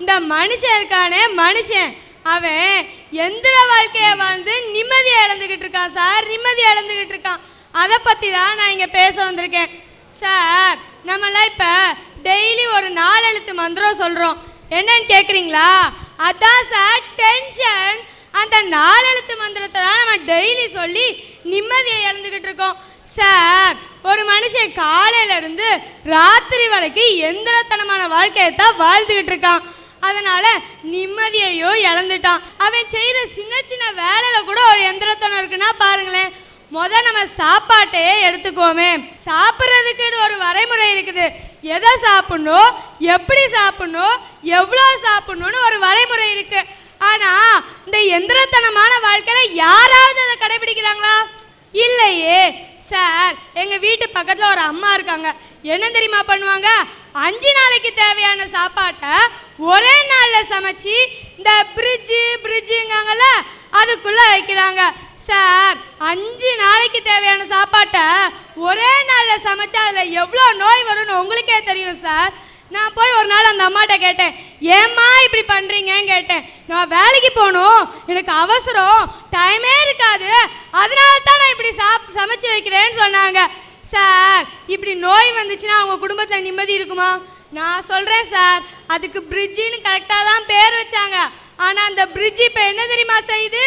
இந்த மனுஷன் இருக்கானே மனுஷன், அவன் எந்திர வாழ்க்கையை வாழ்ந்து நிம்மதியை இழந்துக்கிட்டு இருக்கான் சார், நிம்மதியை இழந்துக்கிட்டு இருக்கான். அதை பற்றி தான் நான் இங்கே பேச வந்திருக்கேன் சார். நம்மளாம் இப்போ டெய்லி ஒரு 4 எழுத்து மந்திரம் சொல்கிறோம். என்னன்னு கேட்குறீங்களா? அதான் சார் டென்ஷன். அந்த 4 எழுத்து மந்திரத்தை தான் நம்ம டெய்லி சொல்லி நிம்மதியை இழந்துக்கிட்டு இருக்கோம் சார். ஒரு மனுஷன் காலையிலேருந்து ராத்திரி வரைக்கும் எந்திரத்தனமான வாழ்க்கையை தான் வாழ்ந்துக்கிட்டு இருக்கான். அதனால நிம்மதியையோ இழந்துட்டான். அவன் செய்கிற சின்ன சின்ன வேலையில கூட ஒரு எந்திரத்தனம் இருக்குன்னா பாருங்களேன். நம்ம சாப்பாட்டையே எடுத்துக்கோமே. சாப்பிட்றதுக்குன்னு ஒரு வரைமுறை இருக்குது. எதை சாப்பிடணும், எப்படி சாப்பிடணும், எவ்வளோ சாப்பிடணும்னு ஒரு வரைமுறை இருக்கு. ஆனா இந்த எந்திரத்தனமான வாழ்க்கையில யாராவது அதை கடைபிடிக்கிறாங்களா? இல்லையே சார். எங்க வீட்டு பக்கத்துல ஒரு அம்மா இருக்காங்க. என்ன தெரியுமா பண்ணுவாங்க? 5 நாளைக்கு தேவையான சாப்பாட்டை ஒரே நாள்ல சமைச்சு இந்த பிரிட்ஜுங்காங்கல்ல அதுக்குள்ள வைக்கிறாங்க சார். 5 நாளைக்கு தேவையான சாப்பாட்டை ஒரே நாள்ல சமைச்சா அதுல எவ்வளோ நோய் வரும்னு உங்களுக்கே தெரியும் சார். நான் போய் ஒரு நாள் அந்த அம்மாட்ட கேட்டேன், ஏம்மா இப்படி பண்ணுறீங்கன்னு கேட்டேன். நான் வேலைக்கு போகணும், எனக்கு அவசரம், டைமே இருக்காது, அதனால தான் நான் இப்படி சமைச்சு வைக்கிறேன்னு சொன்னாங்க சார். இப்படி நோய் வந்துச்சுன்னா அவங்க குடும்பத்தில் நிம்மதி இருக்குமா? நான் சொல்கிறேன் சார், அதுக்கு பிரிட்ஜின்னு கரெக்டாக தான் பேர் வச்சாங்க. ஆனால் அந்த பிரிட்ஜ் இப்போ என்ன தெரியுமா செய்யுது?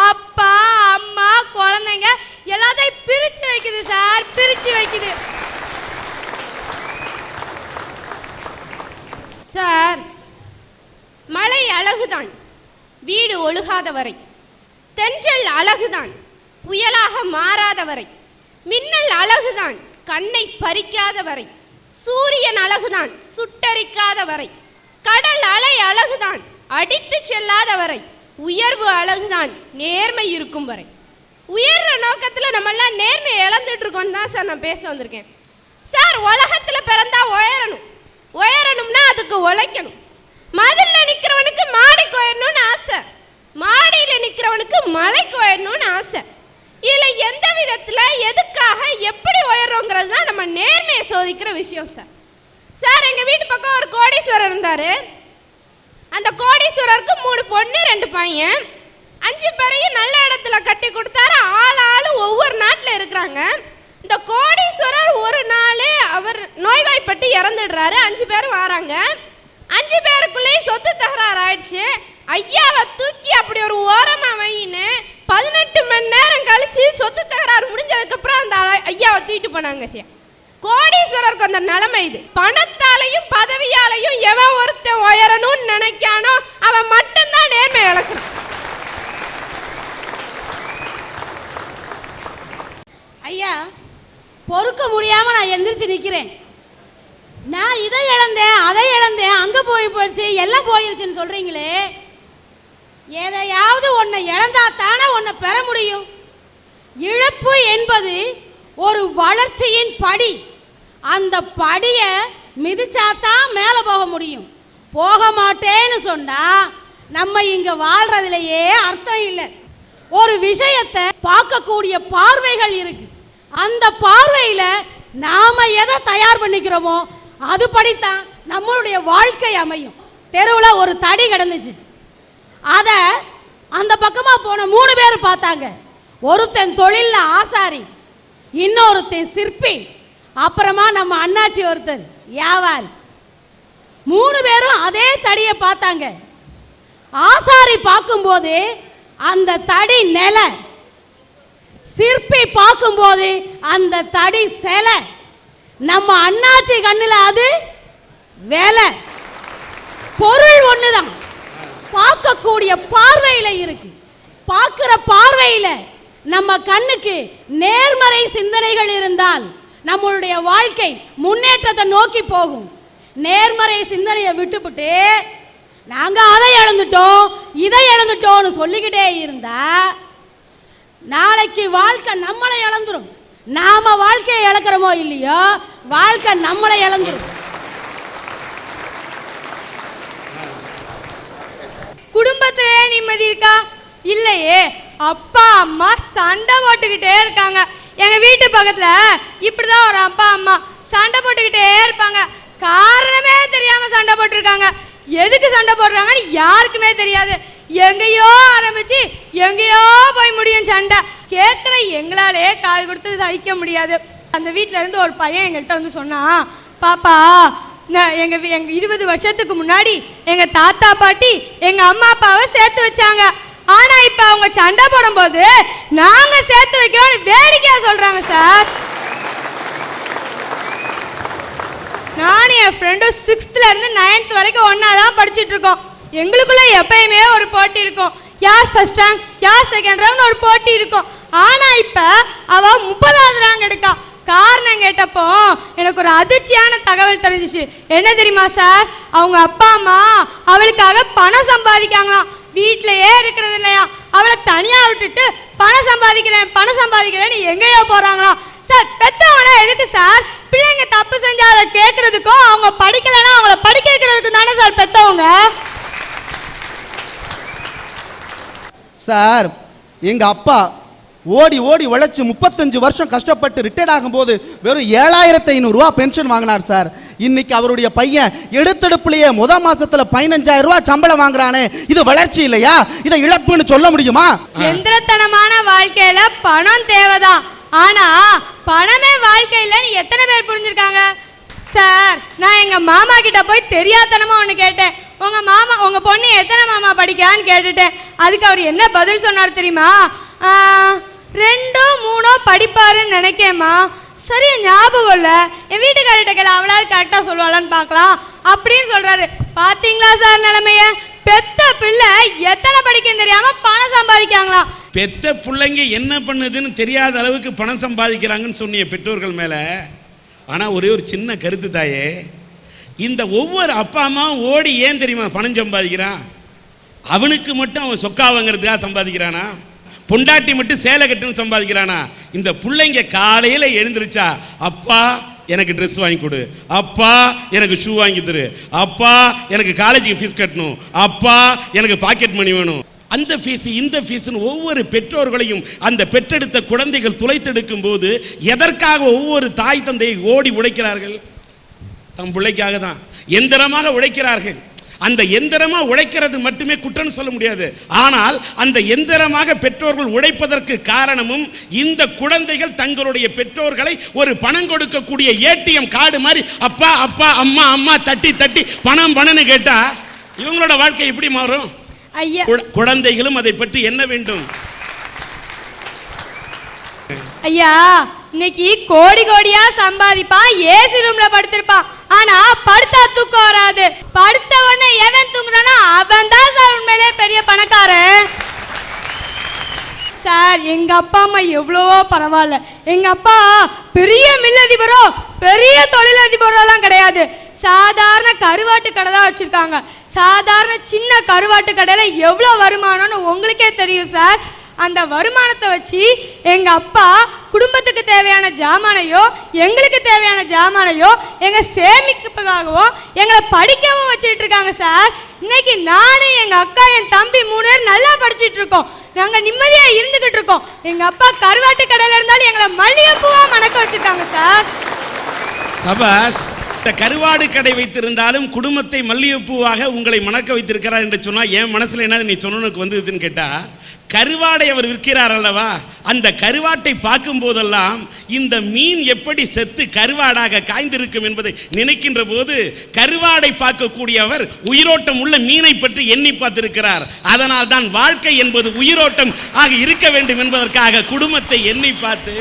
அப்பா அம்மா குழந்தைங்க எல்லாத்தையும் பிரித்து வைக்குது சார், பிரித்து வைக்குது சார். மழை அழகுதான் வீடு ஒழுகாத வரை, தென்றல் அழகுதான் புயலாக மாறாத வரை, மின்னல் அழகுதான் கண்ணை பறிக்காத வரை, சூரியன் அழகுதான் சுட்டரிக்காத வரை, கடல் அலை அழகுதான் அடித்து செல்லாத வரை, உயர்வு அழகுதான் நேர்மை இருக்கும் வரை. உயர்ற நோக்கத்தில் நம்மெல்லாம் நேர்மையை இழந்துட்டு இருக்கோன்னு தான் சார் நான் பேச வந்திருக்கேன் சார். உலகத்தில் பிறந்தா உயரணும், உயரணும்னா அதுக்கு உழைக்கணும். மதிலில் நிற்கிறவனுக்கு மாடிக்கு உயரணும்னு ஆசை, மாடியில் நிற்கிறவனுக்கு மலைக்கு உயரணும்னு ஆசை. இதில் எந்த விதத்தில் எதுக்காக எப்படி உயர்றோங்கிறது தான் நம்ம நேர்மையை சோதிக்கிற விஷயம் சார். சார் எங்கள் வீட்டு பக்கம் ஒரு கோடீஸ்வரர் இருந்தார். அந்த கோடீஸ்வரருக்கு 3 பொண்ணு 2 பையன், 5 பேரையும் நல்ல இடத்துல கட்டி கொடுத்தாரு. ஆள் ஒவ்வொரு நாட்டில் இருக்கிறாங்க. இந்த கோடீஸ்வரர் ஒரு நாள் அவர் நோய்வாய்ப்பட்டு இறந்துடுறாரு. 5 பேர் வராங்க. 5 பேருக்குள்ளேயே சொத்து தகராறு ஆயிடுச்சு. ஐயாவை தூக்கி அப்படி ஒரு ஓரமாக வையின்னு 18 மணி நேரம் கழிச்சு சொத்து தகராறு முடிஞ்சதுக்கப்புறம் அந்த ஐயாவை தூக்கிட்டு போனாங்க சார். கோடீஸ்வரருக்கு அந்த நிலைமை இது. பணத்தாலையும் பதவியாலையும் எவன் ஒருத்தன் உயரணும்னு நினைக்கானோ அவன் மட்டும்தான் நேர்மை இழக்கிறான். ஐயா, பொறுக்க முடியாமல் நான் எந்திரிச்சு நிற்கிறேன். நான் இதை இழந்தேன், அதை இழந்தேன், அங்கே போயிடுச்சு, எல்லாம் போயிருச்சுன்னு சொல்கிறீங்களே. எதையாவது ஒன்றை இழந்தா தானே ஒன்றை பெற முடியும். இழப்பு என்பது ஒரு வளர்ச்சியின் படி. அந்த படியை மிதிச்சாதான் மேலே போக முடியும். போக மாட்டேன்னு சொன்னால் நம்ம இங்கே வாழ்கிறதுலையே அர்த்தம் இல்லை. ஒரு விஷயத்தை பார்க்கக்கூடிய பார்வைகள் இருக்கு. அந்த பார்வையில் நாம் எதை தயார் பண்ணிக்கிறோமோ அதுபடித்தான் நம்மளுடைய வாழ்க்கை அமையும். தெருவில் ஒரு தடி கிடந்துச்சு. அதை அந்த பக்கமாக போன 3 பேர் பார்த்தாங்க. ஒருத்தன் தொழிலில் ஆசாரி, இன்னொருத்தன் சிற்பி, அப்புறமா நம்ம அண்ணாச்சி ஒருத்தர் வியாபாரி. 3 பேரும் அதே தடியை பார்த்தாங்க. ஆசாரி பார்க்கும்போது அந்த தடி நிலை, சிற்பி பார்க்கும்போது அந்த தடி சிலை. நம்ம அண்ணாச்சி கண்ணில் அது வேலை. பொருள் ஒண்ணுதான், பார்க்கக்கூடிய பார்வையில் இருக்கு. பார்க்கிற பார்வையில் நம்ம கண்ணுக்கு நேர்மறை சிந்தனைகள் இருந்தால் நம்மளுடைய வாழ்க்கை முன்னேற்றத்தை நோக்கி போகும். நேர்மறை சிந்தனையை விட்டுவிட்டு நாங்கள் அதை இழந்துட்டோம் இதை இழந்துட்டோம்னு சொல்லிக்கிட்டே இருந்தா நாளைக்கு வாழ்க்கை நம்மளை இழந்துரும். நாம வாழ்க்கையை இழக்கிறோமோ இல்லையோ, வாழ்க்கை நம்மளை இழந்துரும். குடும்பத்திலே நிம்மதி இருக்கா? இல்லையே. அப்பா அம்மா சண்டை போட்டுக்கிட்டே இருக்காங்க. எங்க வீட்டு பக்கத்துல இப்படிதான் ஒரு அப்பா அம்மா சண்டை போட்டுக்கிட்டே இருப்பாங்க. காரணமே தெரியாம சண்டை போட்டுருக்காங்க. எதுக்கு சண்டை போடுறாங்கன்னு யாருக்குமே தெரியாது. எங்கேயோ ஆரம்பிச்சு எங்கேயோ போய் முடியும் சண்டை. கேட்குற எங்களாலே காது கொடுத்து சகிக்க முடியாது. அந்த வீட்டில இருந்து ஒரு பையன் எங்கள்கிட்ட வந்து சொன்னான், பாப்பா எங்க 20 வருஷத்துக்கு முன்னாடி எங்க தாத்தா பாட்டி எங்க அம்மா அப்பாவை சேர்த்து வச்சாங்க. ஆனா இப்ப அவங்க சண்டை போடும்போது நாங்க சேர்த்து வைக்கிறோம்னு வேடிக்கையா சொல்றாங்க சார். நானும் என் ஃப்ரெண்டும் 6th இருந்து 9th வரைக்கும் ஒன்னா தான் படிச்சுட்டு இருக்கோம். எங்களுக்குள்ள எப்பயுமே ஒரு போட்டி இருக்கும். யார் ஃபர்ஸ்ட் ரேங்க் யார் செகண்ட் ரேங்க்னு ஒரு போட்டி இருக்கும். ஆனா இப்ப அவ 30வது ரேங்க் எடுக்கா. காரணம் கேட்டப்போ எனக்கு ஒரு அதிர்ச்சியான தகவல் தெரிஞ்சிச்சு. என்ன தெரியுமா சார்? அவங்க அப்பா அம்மா அவளுக்காக பணம் சம்பாதிக்காங்களாம். வீட்டிலேயே இருக்கிறது இல்லையா, அவளை தனியா விட்டுட்டு பணம் சம்பாதிக்கிறேன்னு எங்கேயோ போறாங்களாம். சார் பெத்தவங்கன்னா எதுக்கு சார்? பிள்ளைங்க தப்பு செஞ்சா அதை கேட்கறதுக்கும் அவங்க படிக்கலைன்னா அவங்கள படிக்க வைக்கிறதுக்கு தானே சார் பெத்தவங்க. சார் எங்க அப்பா ஓடி ஓடி உழைச்சி 35 வருஷம் கஷ்டப்பட்டு ரிட்டையர்ட் ஆகும்போது வெறும் 7500 ரூபா பென்ஷன் வாங்கினார் சார். இன்னைக்கு அவருடைய பையன் எடுத்தெடுப்புலயே முதல் மாசத்துல 15000 ரூபாய் சம்பளம் வாங்குறானே, இது வளர்ச்சி இல்லையா? இதை இழப்புன்னு சொல்ல முடியுமா? எந்திரத்தனமான வாழ்க்கையில பணம் தேவைதான், ஆனா பணமே வாழ்க்கை இல்லைன்னு எத்தனை பேர் புரிஞ்சிருக்காங்க சார்? நான் எங்க மாமா கிட்ட போய் தெரியாதனமா ஒன்று கேட்டேன். உங்க பொண்ணு எத்தனை மாமா படிக்கான்னு கேட்டுட்டேன். அதுக்கு அவர் என்ன பதில் சொன்னார் தெரியுமா? 2 3 படிப்பாருன்னு நினைக்கேம்மா. சரி ஞாபகம் இல்லை, என் வீட்டுக்காரிட்ட கேள அவளாவது கரெக்டாக சொல்லுவாளான்னு பார்க்கலாம் அப்படின்னு சொல்றாரு. பார்த்தீங்களா சார் நிலைமைய? பெத்த பிள்ளை எத்தனை படிக்கன்னு தெரியாம பணம் சம்பாதிக்காங்களா? பெத்த பிள்ளைங்க என்ன பண்ணுதுன்னு தெரியாத அளவுக்கு பணம் சம்பாதிக்கிறாங்கன்னு சொன்னிய பெற்றோர்கள் மேலே. ஆனால் ஒரே ஒரு சின்ன கருத்து தாயே, இந்த ஒவ்வொரு அப்பா அம்மாவும் ஓடி ஏன் தெரியுமா பணம் சம்பாதிக்கிறான்? அவனுக்கு மட்டும் அவன் சொக்கா வாங்கிறதுக்காக சம்பாதிக்கிறானா? பொண்டாட்டி மட்டும் சேலை கட்டுன்னு சம்பாதிக்கிறானா? இந்த பிள்ளைங்க காலையில் எழுந்திருச்சா, அப்பா எனக்கு ட்ரெஸ் வாங்கி கொடு, அப்பா எனக்கு ஷூ வாங்கி தரு, அப்பா எனக்கு காலேஜுக்கு ஃபீஸ் கட்டணும், அப்பா எனக்கு பாக்கெட் மணி வேணும், அந்த ஃபீஸ் இந்த ஃபீஸ்னு ஒவ்வொரு பெற்றோர்களையும் அந்த பெற்றெடுத்த குழந்தைகள் துளைத்தெடுக்கும் போது எதற்காக ஒவ்வொரு தாய் தந்தை ஓடி உழைக்கிறார்கள்? தம் பிள்ளைக்காக தான் எந்திரமாக உழைக்கிறார்கள். அந்த எந்திரமாக உழைக்கிறது மட்டுமே குற்றம் சொல்ல முடியாது. ஆனால் அந்த எந்திரமாக பெற்றோர்கள் உழைப்பதற்கு காரணமும் இந்த குழந்தைகள் தங்களுடைய பெற்றோர்களை ஒரு பணம் கொடுக்கக்கூடிய ஏடிஎம் கார்டு மாதிரி அப்பா அப்பா அம்மா அம்மா தட்டி தட்டி பணம் பணம்னு கேட்டா இவங்களோட வாழ்க்கை எப்படி மாறும்? குழந்தைகளும் அதை பற்றி என்ன வேண்டும்? ஐயா, இன்னைக்கு கோடி கோடியா சம்பாதிப்பான், ஏசி ரூம்ல படுத்திருப்பான். ஆனா படுத்தா தூக்கம் வராது. படுத்த உடனே எவன் தூங்குறானோ அவன் தான் சார் உண்மையிலே பெரிய பணக்காரன். சார் எங்க அப்பா அம்மா எவ்வளவோ பரவாயில்ல. எங்க அப்பா பெரிய மில்லதிபரோ பெரிய தொழிலதிபரோலாம் கிடையாது. சாதாரண கருவாட்டு கடை தான் வச்சிருக்காங்க. சாதாரண சின்ன கருவாட்டு கடையில் எவ்வளோ வருமானம்னு உங்களுக்கே தெரியும் சார். அந்த வருமானத்தை வச்சு எங்க அப்பா குடும்பத்துக்கு தேவையான ஜாமானையோ எங்களுக்கு தேவையான ஜாமானையோ எங்க சேமிப்புக்காகவோ எங்களை படிக்கவும் வச்சுட்டு இருக்காங்க சார். இன்னைக்கு நானும் எங்க அக்கா என் தம்பி 3 பேர் நல்லா படிச்சுட்டு இருக்கோம். நாங்க நிம்மதியா இருந்துகிட்டு இருக்கோம். எங்க அப்பா கருவாட்டு கடையில இருந்தாலும் எங்களை மல்லிகைப்பூவா மணக்க வச்சிருக்காங்க சார். சபாஷ். கருவாடு கடை வைத்திருந்தாலும் குடும்பத்தை மல்லிகைப்பூவாக உங்களை மணக்க வைத்திருக்கிறார் என்று சொன்னால் என் மனசில் என்ன நீ சொன்னனுக்கு வந்ததுன்னு கேட்டால், கருவாடை அவர் விற்கிறார் அல்லவா, அந்த கருவாட்டை பார்க்கும் போதெல்லாம் இந்த மீன் எப்படி செத்து கருவாடாக காய்ந்திருக்கும் என்பதை நினைக்கின்ற போது கருவாடை பார்க்கக்கூடிய அவர் உயிரோட்டம் உள்ள மீனை பற்றி எண்ணி பார்த்திருக்கிறார். அதனால் தான் வாழ்க்கை என்பது உயிரோட்டம் ஆக இருக்க வேண்டும் என்பதற்காக குடும்பத்தை எண்ணி பார்த்து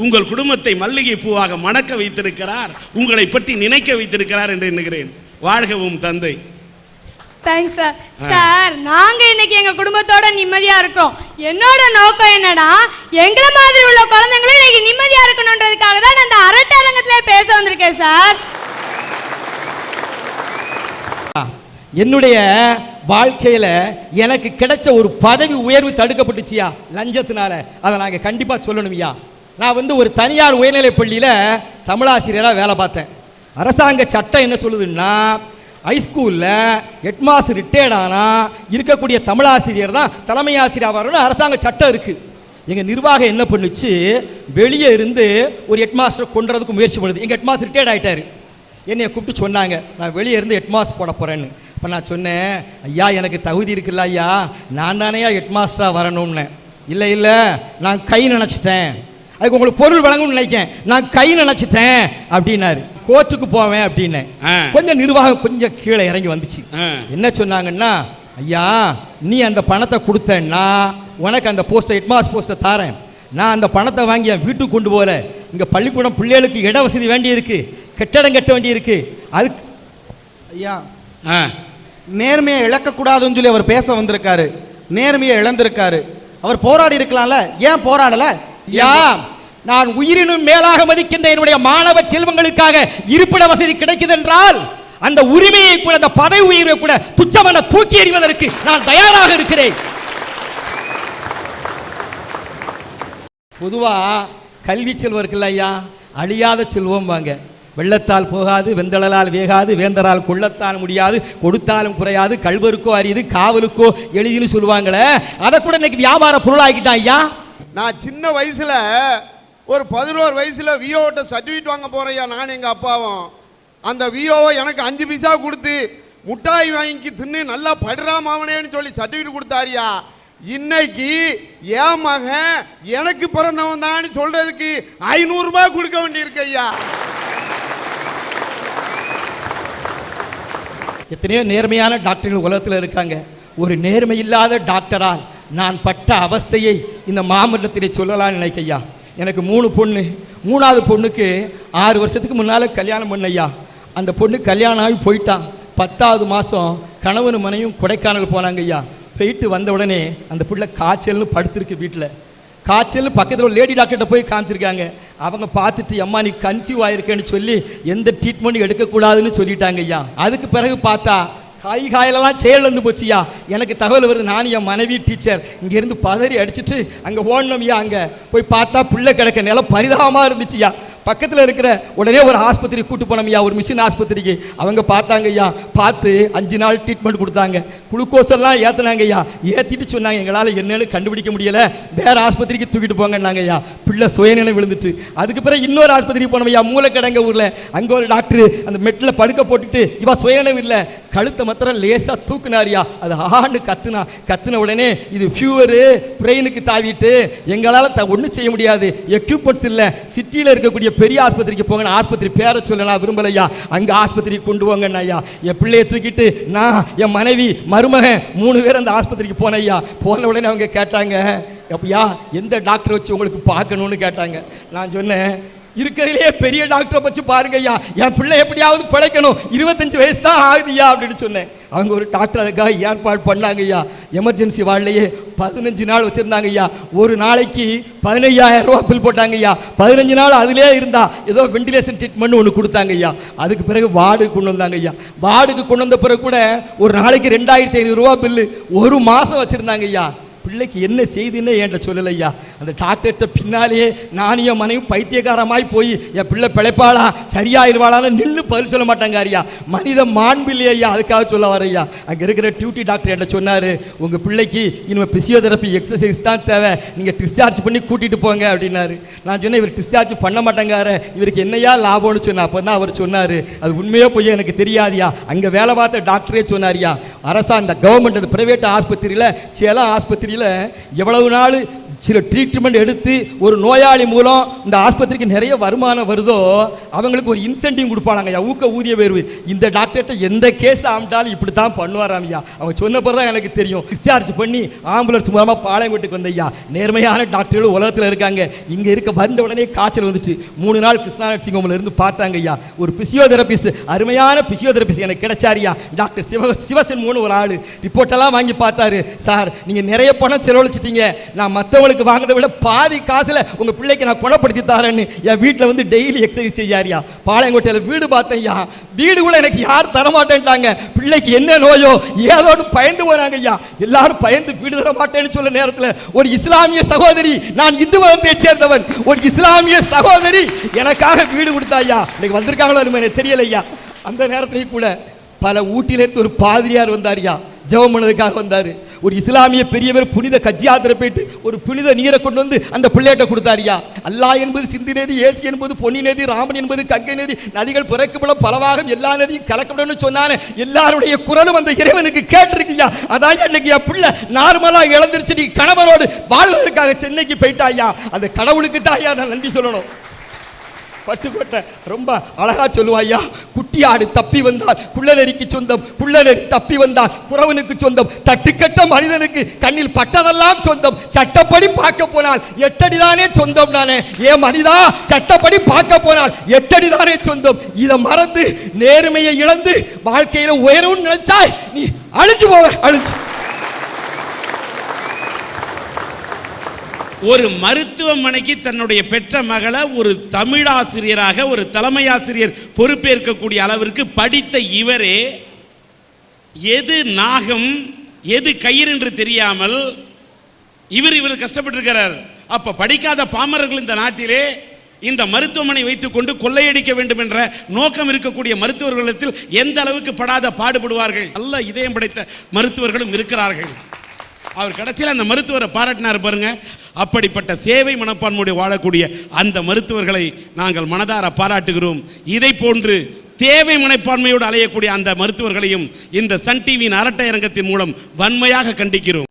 உங்கள் குடும்பத்தை மல்லிகை பூவாக மணக்க வைத்திருக்கிறார், உங்களை பற்றி நினைக்க வைத்திருக்கிறார் என்று எண்ணுகிறேன். வாழ்கவும் தந்தை. Thanks sir. சார் நாங்க இன்னைக்கு எங்க குடும்பத்தோட நிம்மதியா இருக்கோம். என்னோட நோக்கம் என்னன்னா, எங்களை மாதிரி உள்ள குழந்தைங்களும் இன்னைக்கு நிம்மதியா இருக்கணும்ன்றதுக்காக தான் நான் இந்த அரட்டரங்கத்திலே பேச வந்திருக்கேன் சார். என்னுடைய வாழ்க்கையில் எனக்கு கிடைச்ச ஒரு பதவி உயர்வு தடுக்கப்பட்டுச்சியா லஞ்சத்தினால. அதை நாங்கள் கண்டிப்பாக சொல்லணும்யா. நான் ஒரு தனியார் உயர்நிலைப் பள்ளியில் தமிழாசிரியராக வேலை பார்த்தேன். அரசாங்க சட்டம் என்ன சொல்லுதுன்னா, ஹைஸ்கூலில் ஹெட்மாஸ்டர் ரிட்டையர்ட் ஆனால் இருக்கக்கூடிய தமிழாசிரியர் தான் தலைமை ஆசிரியர் வரணும்னு அரசாங்க சட்டம் இருக்குது. எங்கள் நிர்வாகம் என்ன பண்ணுச்சு, வெளியே இருந்து ஒரு ஹெட்மாஸ்டர் கொண்டுறதுக்கு முயற்சி பண்ணுது. எங்கள் ஹெட்மாஸ்டர் ரிட்டையர்ட் ஆகிட்டார். என்னை கூப்பிட்டு சொன்னாங்க, நான் வெளியே இருந்து ஹெட்மாஸ்டர் போட போகிறேன்னு. அப்போ நான் சொன்னேன், ஐயா எனக்கு தகுதி இருக்குல்ல ஐயா, நான் தானேயா ஹெட் மாஸ்டராக வரணும்னு. இல்லை இல்லை, நான் கை நினச்சிட்டேன், அதுக்கு உங்களுக்கு பொருள் வழங்கும்னு நினைக்கேன், நான் கை நினச்சிட்டேன் அப்படின்னாரு. கோர்ட்டுக்கு போவேன் அப்படின்னேன். கொஞ்சம் நிர்வாகம் கொஞ்சம் கீழே இறங்கி வந்துச்சு. என்ன சொன்னாங்கன்னா, ஐயா நீ அந்த பணத்தை கொடுத்தேன்னா உனக்கு அந்த போஸ்ட்டை ஹெட்மாஸ்டர் போஸ்ட்டை தாரேன். நான் அந்த பணத்தை வாங்கி என் வீட்டுக்கு கொண்டு போகல, இங்கே பள்ளிக்கூடம் பிள்ளைகளுக்கு இட வசதி வேண்டி இருக்கு, கட்டடம் கட்ட வேண்டி இருக்கு. அதுக்கு ஐயா நேர்மையை இழக்கக்கூடாதுன்னு சொல்லி அவர் பேச வந்திருக்காரு. நேர்மையை இழந்திருக்காரு. அவர் போராடி இருக்கலாம்ல, ஏன் போராடல? யா நான் உயிரினும் மேலாக மதிக்கின்ற என்னுடைய மாணவ செல்வங்களுக்காக இருப்பிட வசதி கிடைக்குது என்றால் அந்த உரிமையை கூட, அந்த பதவி உயர்வை கூட துச்சமென தூக்கி எறிவதற்கு நான் தயாராக இருக்கிறேன். பொதுவா கல்வி செல்வம் இருக்குல்ல ஐயா, அழியாத செல்வம் வாங்க. வெள்ளத்தால் போகாது, வெந்தளலால் வேகாது, வேந்தரால் கொள்ளத்தான் முடியாது, கொடுத்தாலும் குறையாது, கல்வருக்கோ அரியுது, காவலுக்கோ எளிதுன்னு சொல்லுவாங்களே, அதை கூட இன்னைக்கு வியாபார பொருளாக்கிட்டான் ஐயா. நான் சின்ன வயசுல ஒரு 11 வயசுல விஓட்ட சர்டிஃபிகேட் வாங்க போறேன். நான் எங்க அப்பாவும் அந்த விஓவை எனக்கு 5 பைசா கொடுத்து முட்டாய் வாங்கி தின்னு நல்லா படுறாமவனேன்னு சொல்லி சர்டிஃபிகேட் கொடுத்தாரியா. இன்னைக்கு என் மகன் எனக்கு பிறந்தவன் தான் சொல்றதுக்கு 500 ரூபாய் கொடுக்க வேண்டியிருக்கு ஐயா. எத்தனையோ நேர்மையான டாக்டர்கள் உலகத்தில் இருக்காங்க. ஒரு நேர்மை இல்லாத டாக்டரால் நான் பட்ட அவஸ்தையை இந்த மாமல்லத்திலே சொல்லலாம்னு நினைக்கையா. எனக்கு 3 பொண்ணு. 3ஆவது பொண்ணுக்கு 6 வருஷத்துக்கு முன்னால் கல்யாணம் பண்ணையா. அந்த பொண்ணு கல்யாணம் ஆகி போயிட்டான். 10ஆவது மாதம் கணவன் மனையும் கொடைக்கானல் போனாங்க ஐயா. போயிட்டு வந்த உடனே அந்த பிள்ளை காய்ச்சல்னு படுத்திருக்கு வீட்டில். காய்ச்சல் பக்கத்தில் ஒரு லேடி டாக்டர்கிட்ட போய் காமிச்சிருக்காங்க. அவங்க பார்த்துட்டு, அம்மா நீ கன்சீவ் ஆயிருக்கேன்னு சொல்லி எந்த ட்ரீட்மெண்ட் எடுக்கக்கூடாதுன்னு சொல்லிட்டாங்க ஐயா. அதுக்கு பிறகு பார்த்தா காயெல்லாம் செயலிழந்து போச்சுயா. எனக்கு தகவல் வருது, நான் என் மனைவி டீச்சர் இங்கேருந்து பதறி அடிச்சுட்டு அங்கே ஓடணும்யா. அங்கே போய் பார்த்தா பிள்ளை கிடக்க நிலம் பரிதாபமாக இருந்துச்சுயா. பக்கத்தில் இருக்கிற உடனே ஒரு ஆஸ்பத்திரி கூட்டு போனோம்யா, ஒரு மிஷின் ஆஸ்பத்திரிக்கு. அவங்க பார்த்தாங்க ஐயா, பார்த்து 5 நாள் ட்ரீட்மெண்ட் கொடுத்தாங்க. குளுக்கோஸ் எல்லாம் ஏற்றினாங்க ஐயா. ஏற்றிட்டு சொன்னாங்க, எங்களால் என்னன்னு கண்டுபிடிக்க முடியலை, வேறு ஆஸ்பத்திரிக்கு தூக்கிட்டு போங்கன்னாங்க ஐயா. பிள்ளை சுயநிலை விழுந்துட்டு. அதுக்கு பிறகு இன்னொரு ஆஸ்பத்திரிக்கு போனோம் ஐயா, மூளைக்கடங்க ஊரில். அங்கே ஒரு டாக்டர் அந்த மெட்டில் படுக்க போட்டுட்டு, இவா சுயநினைவு இல்லை, கழுத்தை மாத்திரம் லேசாக தூக்குனாரியா. அது ஆண்டு கத்துன உடனே இது ஃபியூவரு பிரெயினுக்கு தாவிட்டு எங்களால் ஒன்றும் செய்ய முடியாது, எக்யூப்மெண்ட்ஸ் இல்லை, சிட்டியில் இருக்கக்கூடிய பெரிய ஆஸ்பத்திரிக்கு போங்க. ஆஸ்பத்திரி பேரை சொல்ல நான் விரும்பலையா. அங்கே ஆஸ்பத்திரிக்கு கொண்டு போங்கண்ணா ஐயா. என் பிள்ளையை தூக்கிட்டு நான், என் மனைவி, மருமகன் 3 பேர் அந்த ஆஸ்பத்திரிக்கு போன ஐயா. போன உடனே அவங்க கேட்டாங்க, அப்பயா எந்த டாக்டர் வச்சு உங்களுக்கு பார்க்கணும்னு கேட்டாங்க. நான் சொன்னேன், இருக்கிறதுலே பெரிய டாக்டரை வச்சு பாருங்க ஐயா, என் பிள்ளை எப்படியாவது பிழைக்கணும், 25 வயசு தான் ஆகுதுயா அப்படின்னு சொன்னேன். அவங்க ஒரு டாக்டர் அதுக்காக ஏற்பாடு பண்ணாங்க ஐயா. எமர்ஜென்சி வார்டிலேயே 15 நாள் வச்சுருந்தாங்க ஐயா. ஒரு நாளைக்கு 15,000 ரூபா பில் போட்டாங்க ஐயா. 15 நாள் அதிலே இருந்தா ஏதோ வெண்டிலேஷன் ட்ரீட்மெண்ட் ஒன்று கொடுத்தாங்க ஐயா. அதுக்கு பிறகு வார்டுக்கு கொண்டு வந்தாங்க ஐயா. வார்டுக்கு கொண்டு வந்த பிறகு கூட ஒரு நாளைக்கு 2,500 ரூபா பில்லு 1 மாதம் வச்சுருந்தாங்க ஐயா. பிள்ளைக்கு என்ன செய்துன்னு என்கிட்ட சொல்லலையா. அந்த டாக்டர்கிட்ட பின்னாலேயே நானும் என் மனைவி பைத்தியகாரமாய் போய் என் பிள்ளை பிழைப்பாளா சரியாயிருவாளான்னு நின்று பதில் சொல்ல மாட்டாங்க ஐயா. மனித மாண்பு இல்லையா, அதுக்காக சொல்ல வரையா. அங்கே இருக்கிற டியூட்டி டாக்டர் என்கிட்ட சொன்னார், உங்கள் பிள்ளைக்கு இனிமேல் பிசியோதெரப்பி எக்ஸசைஸ் தான் தேவை, நீங்கள் டிஸ்சார்ஜ் பண்ணி கூட்டிகிட்டு போங்க அப்படின்னாரு. நான் சொன்னேன், இவர் டிஸ்சார்ஜ் பண்ண மாட்டேங்காரு, இவருக்கு என்னையா லாபம்னு சொன்னேன். அப்போ தான் அவர் சொன்னார், அது உண்மையே போய் எனக்கு தெரியாதியா, அங்கே வேலை பார்த்த டாக்டரே சொன்னாரியா, அரசாங்க கவர்மெண்ட் அந்த பிரைவேட் ஆஸ்பத்திரியில் சேலம் ஆஸ்பத்திரி எவ்வளவு நாள் சில ட்ரீட்மெண்ட் எடுத்து ஒரு நோயாளி மூலம் இந்த ஆஸ்பத்திரிக்கு நிறைய வருமானம் வருதோ அவங்களுக்கு ஒரு இன்சென்டிவ் கொடுப்பாங்க, ஊக்க ஊதிய உயர்வு. இந்த டாக்டர்கிட்ட எந்த கேஸ் ஆகிட்டாலும் இப்படி தான் பண்ணுவாராமையா. அவங்க சொன்ன பிறகு தான் எனக்கு தெரியும். டிஸ்சார்ஜ் பண்ணி ஆம்புலன்ஸ் மூலமாக பாளையங்கோட்டுக்கு வந்தையா. நேர்மையான டாக்டர்கள் உலகத்தில் இருக்காங்க. இங்கே இருக்க வந்த உடனே காய்ச்சல் வந்துச்சு. 3 நாள் கிருஷ்ணா நர்சிங் ஹோமில் இருந்து பார்த்தாங்க ஐயா. ஒரு பிசியோதெரபிஸ்ட், அருமையான பிசியோதெரபிஸ்ட் எனக்கு கிடைச்சாரியா. டாக்டர் சிவசன் ஒரு ஆள். ரிப்போர்ட்டெல்லாம் வாங்கி பார்த்தாரு. சார் நீங்கள் நிறைய பணம் செலவழிச்சிட்டீங்க, நான் மற்றவங்களுக்கு வாங்குறதை விட பாதி காசுல உங்க பிள்ளைக்கு நான் குணப்படுத்தி தரேன்னு என் வீட்டில் வந்து டெய்லி எக்ஸசைஸ் செய்யாரியா. பாளையங்கோட்டையில் வீடு பார்த்தேன்யா, வீடு கூட எனக்கு யார் தரமாட்டேன்ட்டாங்க. பிள்ளைக்கு என்ன நோயோ ஏதோன்னு பயந்து போறாங்க ஐயா. எல்லாரும் பயந்து வீடு தர மாட்டேன்னு சொல்ல நேரத்தில் ஒரு இஸ்லாமிய சகோதரி, நான் இந்து மதத்தை சேர்ந்தவன், ஒரு இஸ்லாமிய சகோதரி எனக்காக வீடு கொடுத்தாயா. இன்னைக்கு வந்திருக்காங்களோ எனக்கு தெரியலையா. அந்த நேரத்திலேயே கூட பல ஊட்டியிலிருந்து ஒரு பாதிரியார் வந்தாரியா. ஜெபம் பண்ணதுக்காக வந்தார். ஒரு இஸ்லாமிய பெரியவர் புனித கஜ்ஜியாத்திரை போயிட்டு ஒரு புனித நீரை கொண்டு வந்து அந்த பிள்ளைகிட்ட கொடுத்தாரியா. அல்லாஹ் என்பது சிந்து நதி, ஏசு என்பது பொன்னி நதி, ராமன் என்பது கங்கை நதி, நதிகள் பிறக்கப்படும் பலவாகம் எல்லா நதியும் கலக்கப்படும் சொன்னானே, எல்லாருடைய குரலும் அந்த இறைவனுக்கு கேட்டிருக்கியா. அதான் இன்னைக்கு என் பிள்ளை நார்மலா இழந்துருச்சு, நீ கணவனோடு வாழ்வதற்காக சென்னைக்கு போயிட்டாயா. அந்த கடவுளுக்கு தான் ஐயா நான் நன்றி சொல்லணும். பட்டுக்கோட்டை ரொம்ப அழகா சொல்லுவாயா, குட்டியாடு தப்பி வந்தால் குள்ளநெறிக்கு சொந்தம், குள்ளநெறி தப்பி வந்தால் குறவனுக்கு சொந்தம், தட்டுக்கட்ட மனிதனுக்கு கண்ணில் பட்டதெல்லாம் சொந்தம், சட்டப்படி பார்க்க போனால் 8 அடி தானே சொந்தம் தானே. ஏன் மனிதா, சட்டப்படி பார்க்க போனால் 8 அடி தானே சொந்தம். இதை மறந்து நேர்மையை இழந்து வாழ்க்கையில உயரவும் நினைச்சாய் நீ அழிஞ்சு போவ, அழிஞ்சு. ஒரு மருத்துவமனைக்கு தன்னுடைய பெற்ற மகளை ஒரு தமிழாசிரியராக, ஒரு தலைமை ஆசிரியர் பொறுப்பேற்கக்கூடிய அளவிற்கு படித்த இவரே எது நாகம் எது கயிறு என்று தெரியாமல் இவர் கஷ்டப்பட்டிருக்கிறார். அப்ப படிக்காத பாமரர்கள் இந்த நாட்டிலே இந்த மருத்துவமனை வைத்துக் கொண்டு கொள்ளையடிக்க வேண்டும் என்ற நோக்கம் இருக்கக்கூடிய மருத்துவர்களிடத்தில் எந்த அளவுக்கு படாத பாடுபடுவார்கள். நல்ல இதயம் படைத்த மருத்துவர்களும் இருக்கிறார்கள். அவர் கடைசியில் அந்த மருத்துவரை பாராட்டினார் பாருங்க. அப்படிப்பட்ட சேவை மனப்பான்மையோடு வாழக்கூடிய அந்த மருத்துவர்களை நாங்கள் மனதார பாராட்டுகிறோம். இதை போன்று தேவை மனப்பான்மையோடு அலையக்கூடிய அந்த மருத்துவர்களையும் இந்த சன் டிவியின் அரட்டை அரங்கத்தின் மூலம் வன்மையாக கண்டிக்கிறோம்.